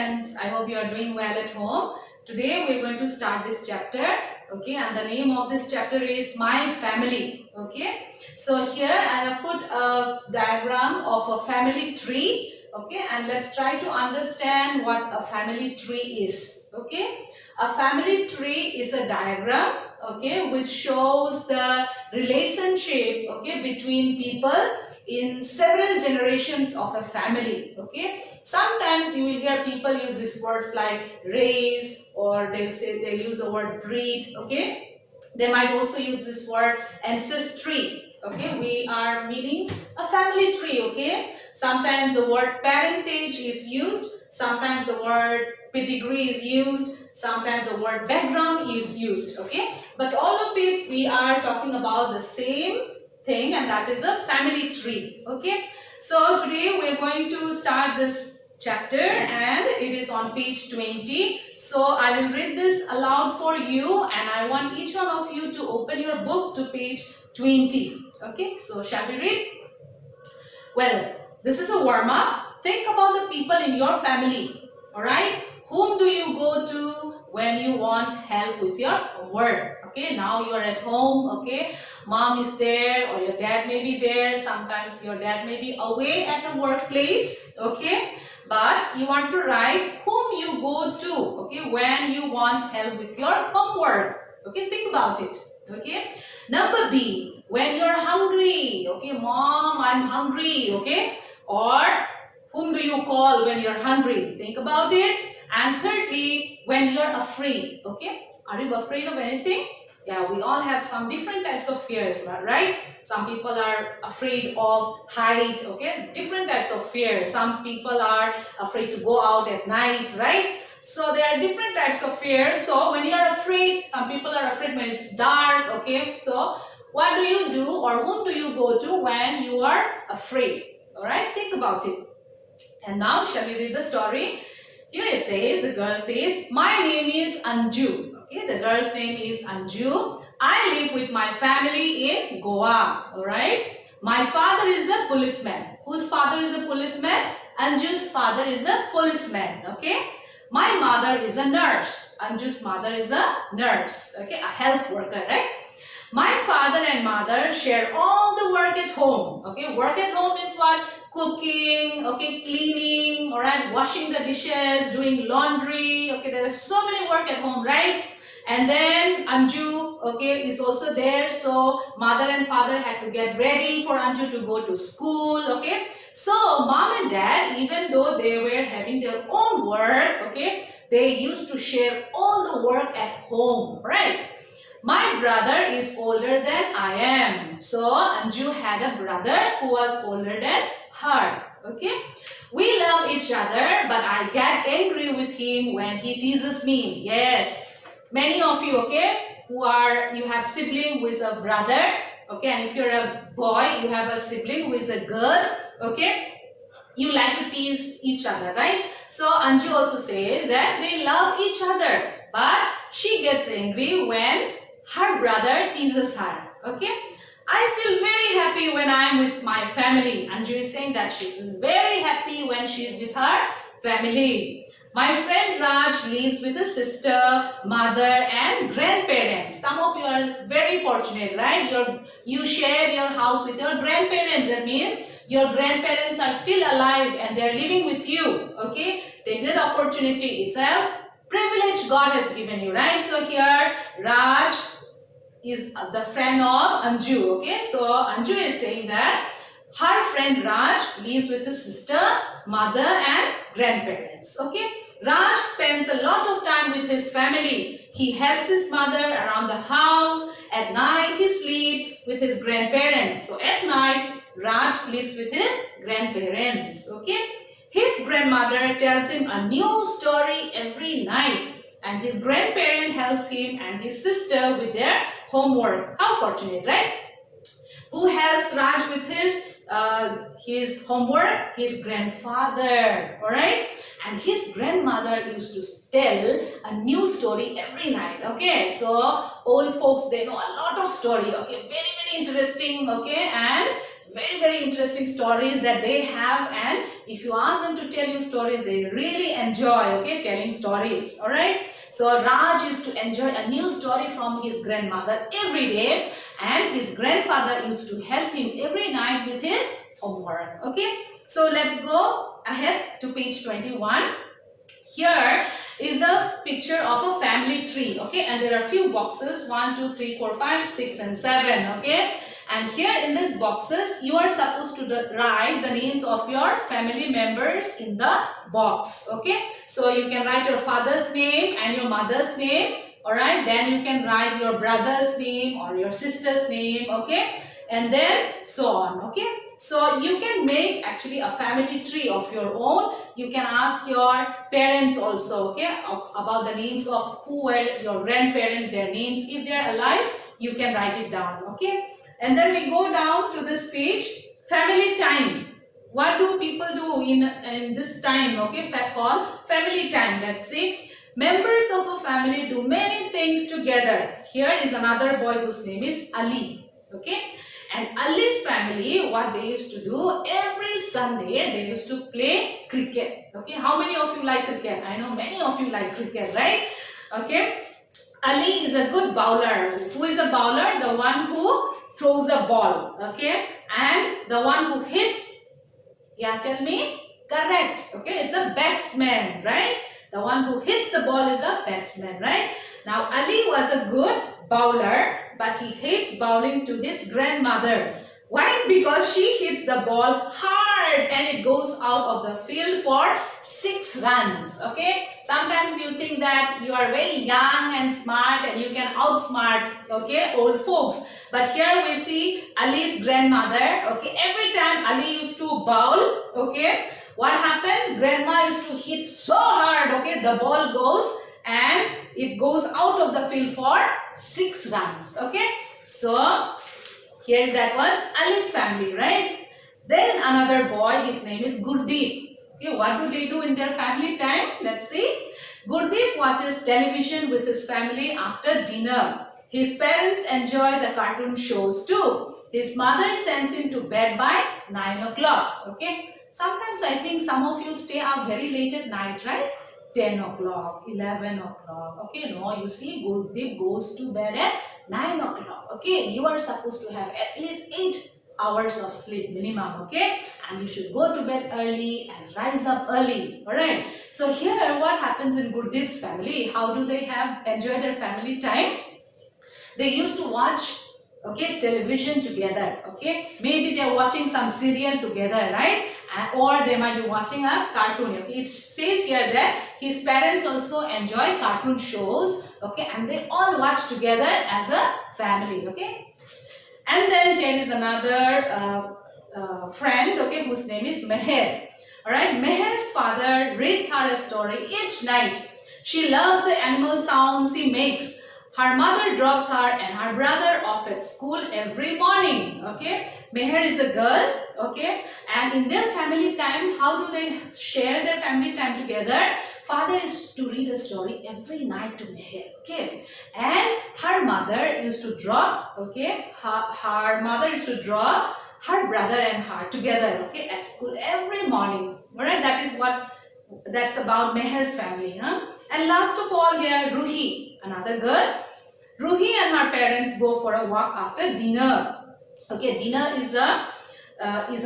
friends, I hope you are doing well at home. Today we are going to start this chapter, okay, and the name of this chapter is My Family, okay. So here I have put a diagram of a family tree, okay, and let's try to understand what a family tree is, okay. A family tree is a diagram, okay, which shows the relationship, okay, between people in several generations of a family, okay. Sometimes you will hear people use these words like race, or they'll use the word breed, okay. They might also use this word ancestry, okay. We are meaning a family tree, okay. Sometimes the word parentage is used, sometimes the word pedigree is used, sometimes the word background is used, okay. But all of it, we are talking about the same thing, and that is a family tree, okay. So today we are going to start this chapter, and it is on page 20. So I will read this aloud for you, and I want each one of you to open your book to page 20, okay. So shall we read? Well, this is a warm up. Think about the people in your family, alright. Whom do you go to when you want help with your work? Okay, now you are at home, okay. Mom is there, or your dad may be there. Sometimes your dad may be away at the workplace, okay. But you want to write whom you go to, okay, when you want help with your homework. Okay, think about it, okay. Number B, when you are hungry, okay, mom, I'm hungry, okay. Or whom do you call when you're hungry? Think about it. And thirdly, when you're afraid, okay. Are you afraid of anything? Yeah, we all have some different types of fears, right? Some people are afraid of height, okay. Different types of fear. Some people are afraid to go out at night, right? So there are different types of fear. So when you are afraid, some people are afraid when it's dark, okay. So what do you do, or whom do you go to when you are afraid? Alright, think about it. And now shall we read the story? Here it says, the girl says, my name is Anju. Okay, the girl's name is Anju. I live with my family in Goa. Alright. My father is a policeman. Whose father is a policeman? Anju's father is a policeman. Okay. My mother is a nurse. Anju's mother is a nurse. Okay, a health worker, right? My father and mother share all the work at home. Okay, work at home means what? Cooking, okay, cleaning, alright, washing the dishes, doing laundry. Okay, there is so many work at home, right? And then Anju, okay, is also there. So mother and father had to get ready for Anju to go to school, okay. So mom and dad, even though they were having their own work, okay, they used to share all the work at home, right? My brother is older than I am. So Anju had a brother who was older than her, okay. We love each other, but I get angry with him when he teases me. Yes. Many of you, okay, you have sibling who is a brother, okay, and if you're a boy, you have a sibling who is a girl, okay, you like to tease each other, right? So Anju also says that they love each other, but she gets angry when her brother teases her, okay. I feel very happy when I am with my family. Anju is saying that she feels very happy when she is with her family. My friend Raj lives with a sister, mother and grandparents. Some of you are very fortunate, right? You share your house with your grandparents. That means your grandparents are still alive and they are living with you. Okay? Take that opportunity. It's a privilege God has given you, right? So here Raj is the friend of Anju. Okay? So Anju is saying that her friend Raj lives with his sister, mother and grandparents. Okay? Raj spends a lot of time with his family. He helps his mother around the house. At night, he sleeps with his grandparents. So at night, Raj sleeps with his grandparents. Okay? His grandmother tells him a new story every night. And his grandparent helps him and his sister with their homework. How fortunate, right? Who helps Raj with his homework? His grandfather. Alright? And his grandmother used to tell a new story every night. Okay, so old folks, they know a lot of story. Okay, very interesting. Okay, and very interesting stories that they have, and if you ask them to tell you stories, they really enjoy, okay, telling stories. All right. So Raj used to enjoy a new story from his grandmother every day, and his grandfather used to help him every night with his homework. Okay. So let's go ahead to page 21. Here is a picture of a family tree, okay, and there are few boxes, 1, 2, 3, 4, 5, 6 and 7, okay, and here in these boxes you are supposed to write the names of your family members in the box, okay. So you can write your father's name and your mother's name, alright, then you can write your brother's name or your sister's name, okay, and then so on, okay. So you can make actually a family tree of your own. You can ask your parents also, okay, about the names of who were your grandparents, their names. If they are alive, you can write it down, okay. And then we go down to this page, family time. What do people do in this time, okay, called family time? Let's see. Members of a family do many things together. Here is another boy whose name is Ali, okay. And Ali's family, what they used to do, every Sunday they used to play cricket. Okay, how many of you like cricket? I know many of you like cricket, right? Okay, Ali is a good bowler. Who is a bowler? The one who throws a ball. Okay, and the one who hits. Yeah, tell me. Correct. Okay, it's a batsman, right? The one who hits the ball is a batsman, right? Now Ali was a good bowler, but he hates bowling to his grandmother. Why? Because she hits the ball hard and it goes out of the field for 6 runs. Okay. Sometimes you think that you are very young and smart and you can outsmart, okay, old folks. But here we see Ali's grandmother. Okay. Every time Ali used to bowl, okay, what happened? Grandma used to hit so hard, okay, the ball goes and it goes out of the field for 6 runs, okay. So here that was Ali's family, right? Then another boy, his name is Gurdeep. Okay, what do they do in their family time? Let's see. Gurdeep watches television with his family after dinner. His parents enjoy the cartoon shows too. His mother sends him to bed by 9 o'clock, okay. Sometimes I think some of you stay up very late at night, right? 10 o'clock, 11 o'clock, okay, no, you see, Gurdeep goes to bed at 9 o'clock, okay, you are supposed to have at least 8 hours of sleep minimum, okay, and you should go to bed early and rise up early, alright. So here what happens in Gurdeep's family, how do they enjoy their family time? They used to watch, okay, television together, okay, maybe they are watching some serial together, right? Or they might be watching a cartoon. Okay? It says here that his parents also enjoy cartoon shows, okay, and they all watch together as a family, okay. And then here is another friend, okay, whose name is Meher. Alright, Meher's father reads her a story each night. She loves the animal sounds he makes. Her mother drops her and her brother off at school every morning, okay. Meher is a girl, okay, and in their family time, how do they share their family time together? Father used to read a story every night to Meher, okay, and her mother used to draw, okay, her mother used to draw her brother and her together, okay, at school every morning, alright, that's about Meher's family, huh? And last of all here, Ruhi, another girl. Ruhi and her parents go for a walk after dinner. Okay, dinner is a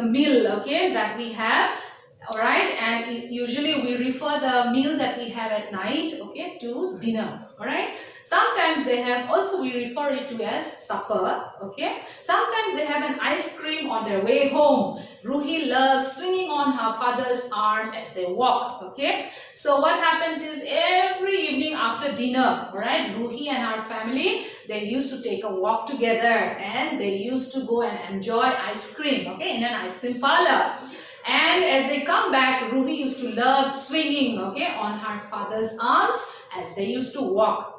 meal, okay, that we have, all right, and usually we refer the meal that we have at night, okay, to dinner, all right. Sometimes they have also, we refer it to as supper, okay. Sometimes they have an ice cream on their way home. Ruhi loves swinging on her father's arm as they walk, okay. So what happens is every evening after dinner, all right, Ruhi and her family, they used to take a walk together and they used to go and enjoy ice cream, okay, in an ice cream parlor. And as they come back, Ruhi used to love swinging, okay, on her father's arms as they used to walk.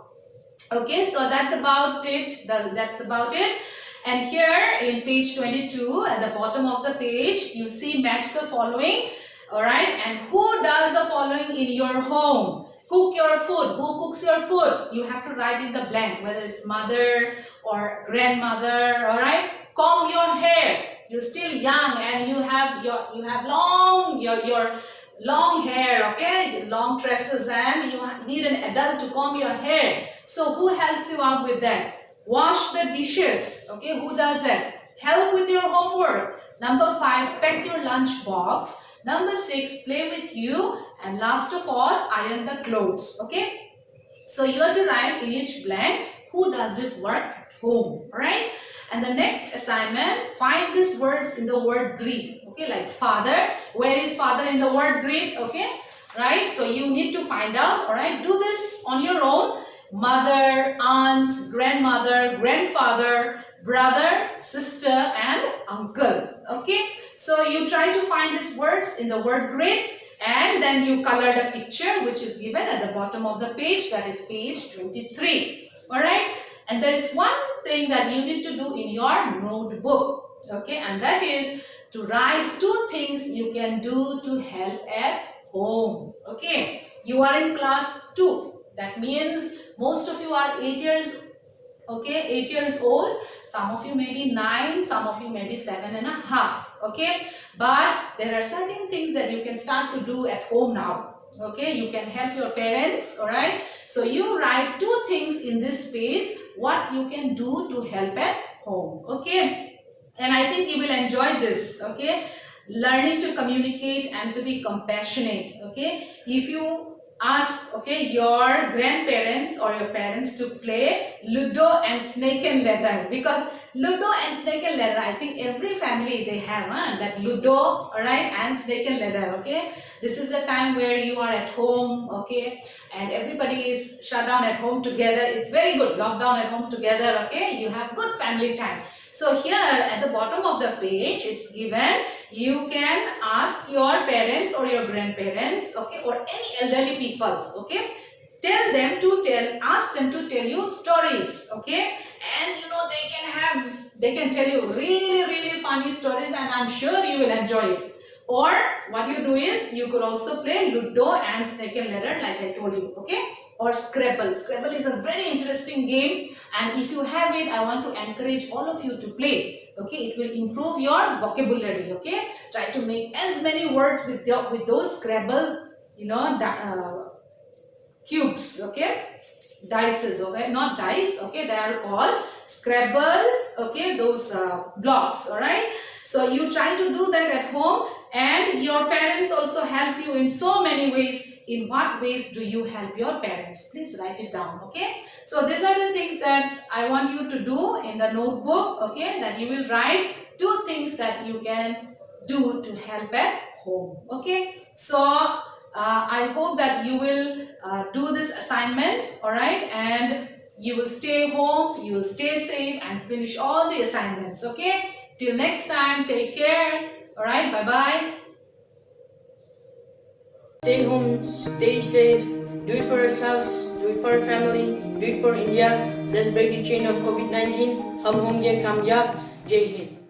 Okay, so that's about it. And here in page 22, at the bottom of the page, you see match the following. Alright, and who does the following in your home? Cook your food. Who cooks your food? You have to write in the blank, whether it's mother or grandmother. Alright, comb your hair. you're still young and you have your long hair, okay, long tresses, and you need an adult to comb your hair. So who helps you out with that? Wash the dishes, okay, who does that? Help with your homework. Number 5, pack your lunch box. Number 6, play with you. And last of all, iron the clothes, okay. So you have to write in each blank who does this work at home, alright. And the next assignment, find these words in the word greet, okay, like father. Where is father in the word greet, okay, right? So you need to find out, alright. Do this on your own. Mother, aunt, grandmother, grandfather, brother, sister, and uncle, okay. So you try to find these words in the word greet, and then you color the picture which is given at the bottom of the page, that is page 23, alright. And there is one thing that you need to do in your notebook, okay, and that is to write 2 things you can do to help at home, okay. You are in class 2, that means most of you are 8 years, okay, 8 years old. Some of you may be 9, some of you may be 7.5, okay. But there are certain things that you can start to do at home now, okay. You can help your parents, alright. So you write 2 things in this space what you can do to help at home, okay. And I think you will enjoy this, okay. Learning to communicate and to be compassionate, okay. If you ask, okay, your grandparents or your parents to play Ludo and Snake and Ladder, because Ludo and Snake and Ladder, I think every family they have that Ludo, alright, and Snake and Ladder, okay. This is a time where you are at home, okay, and everybody is shut down at home together. It's very good, lockdown at home together, okay. You have good family time. So here at the bottom of the page, it's given, you can ask your parents or your grandparents, okay, or any elderly people, okay. Ask them to tell you stories, okay. And you know, they can tell you really funny stories, and I'm sure you will enjoy it. Or what you do is, you could also play Ludo and Snake and Ladder like I told you, okay. Or Scrabble. Scrabble is a very interesting game, and if you have it, I want to encourage all of you to play, okay. It will improve your vocabulary, okay. Try to make as many words with those Scrabble, you know, cubes, okay, dices, okay, not dice, okay, they are called Scrabble, okay, those blocks, alright. So you try to do that at home, and your parents also help you in so many ways. In what ways do you help your parents? Please write it down, okay. So these are the things that I want you to do in the notebook, okay, that you will write 2 things that you can do to help at home, okay. So I hope that you will do this assignment, alright, and you will stay home, you will stay safe and finish all the assignments, okay. Till next time, take care, alright, bye-bye. Stay home, stay safe, do it for yourselves, do it for your family, do it for India. Let's break the chain of COVID-19. Hum honge kamyab. Jai Hind.